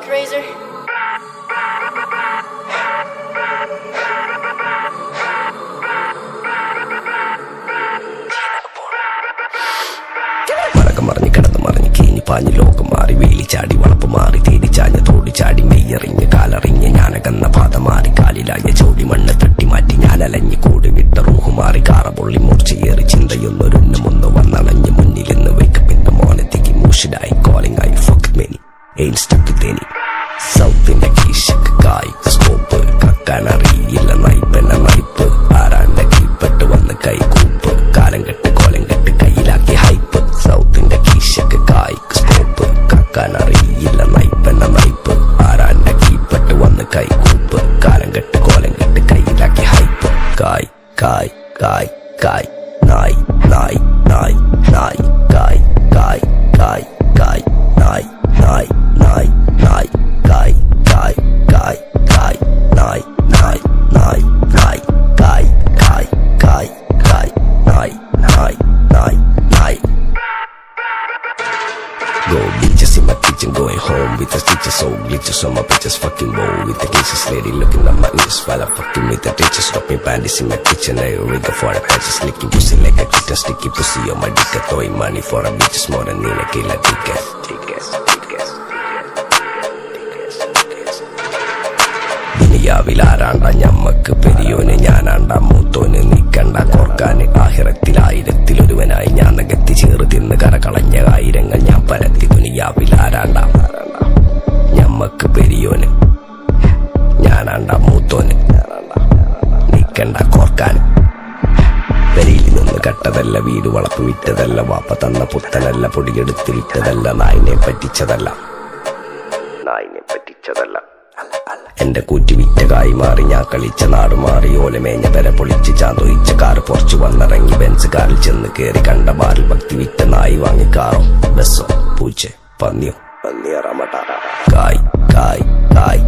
Razor. മറഞ്ഞ് കിടന്ന് മറിഞ്ഞ് കീഞ്ഞ് പാഞ്ഞ് ലോകം മാറി വേലി ചാടി വളപ്പ് മാറി തേടി ചാഞ്ഞ് തോടി ചാടി മെയ്യറിഞ്ഞ് കാലറിഞ്ഞ് ഞാനകന്ന പാത മാറി കാലിലായ ചോടി മണ്ണ് തട്ടി മാറ്റി ഞാനലഞ്ഞ് കൂടി വിട്ട റൂഹ് മാറി കാറ പൊള്ളി മൂർച്ചയേറി ചിന്തയൊന്നൊരുന്നമൊന്ന് വന്നണഞ്ഞ് മുന്നിലെന്ന് വെക്കപ്പിന്റെ മോനത്തേക്ക് മൂഷിലായി കോളിംഗ് ആയി ഫക്ക് മെനി എയിൻ സ്റ്റക്ക് തേനി സൗത്തിന്റെ കീശക്ക് കായ്ക്ക് സ്കോപ്പ് കക്കാനറിയില്ല നയിപ്പെന്ന നയിപ്പ് ആരാന്റെ കീപ്പെട്ട് വന്ന് കൈകൂപ്പ് കാലം കെട്ട് കോലം കെട്ട് കയ്യിലാക്കി ഹൈപ്പ് സൗത്തിന്റെ കീശക്ക് കായ്ക്ക് സ്കോപ്പ് കക്കാനറിയില്ല നയിപ്പെന്ന നയിപ്പ് ആരാന്റെ കീപ്പെട്ട് വന്ന് കൈകൂപ്പ് കാലം കെട്ട് കോലം കെട്ട് കയ്യിലാക്കി ഹൈപ്പ് കായ് കായ് കായ് കായ് നായ് നായ് നായ് നായ് കായ് കായ് കായ് കായ് നായ് നായ് നായ് നായ് കായ് കായ് കായ് കായ് നായ് നായ് നായ് നായ് കായ് കായ് കായ് കായ് നായ് നായ് നായ് നായ്. Go bitches in my kitchen, going home with the stitches, so glitches on my bitches, fucking bow with the cases, lady looking at my ears while I'm fucking with the teachers, dropping panties in my kitchen, I rig for the patches, licking pussy like a kitten, sticky pussy on my dick, throwing money for a bitches more than need a killer, tickets. ദുനിയാവിലാരാണ്ട ഞമ്മക്ക് പെരിയോന് ഞാനാണ്ട മൂത്തോന് നീക്കണ്ട കോർക്കാന് ആഹിറത്തിൽ ആയിരത്തിലൊരുവനായി ഞാൻ നകത്തി ചേറ് തിന്ന് കരകളഞ്ഞ ആയിരങ്ങൾ ഞാൻ പരത്തി ദുനിയാവിലാരാണ്ട ഞമ്മക്ക് പെരിയോന് ഞാനാണ്ട മൂത്തോന് നീക്കണ്ട കോർക്കാന് പെരിയിൽ നിന്ന് കട്ടതല്ല വീട് വളപ്പ് വിറ്റതല്ല വാപ്പ തന്ന പുത്തനല്ല പൊടിയെടുത്ത് വിറ്റതല്ല നായിനെ പറ്റിച്ചതല്ല എന്റെ കൂറ്റി വിറ്റ കായി മാറി ഞാൻ കളിച്ച നാട് മാറി ഓലമേഞ്ഞ പെര പൊളിച്ച് ചാന്തൊയിച്ച കാറ് പൊറച്ചു വന്നിറങ്ങി ബെൻസ് കാറിൽ ചെന്ന് കേറി കണ്ട ബാറിൽ ഭക്തി വിറ്റ നായി വാങ്ങി കാറോ ബസ്സോ പൂച്ച പന്നിയോ കായ് കായ് കായ്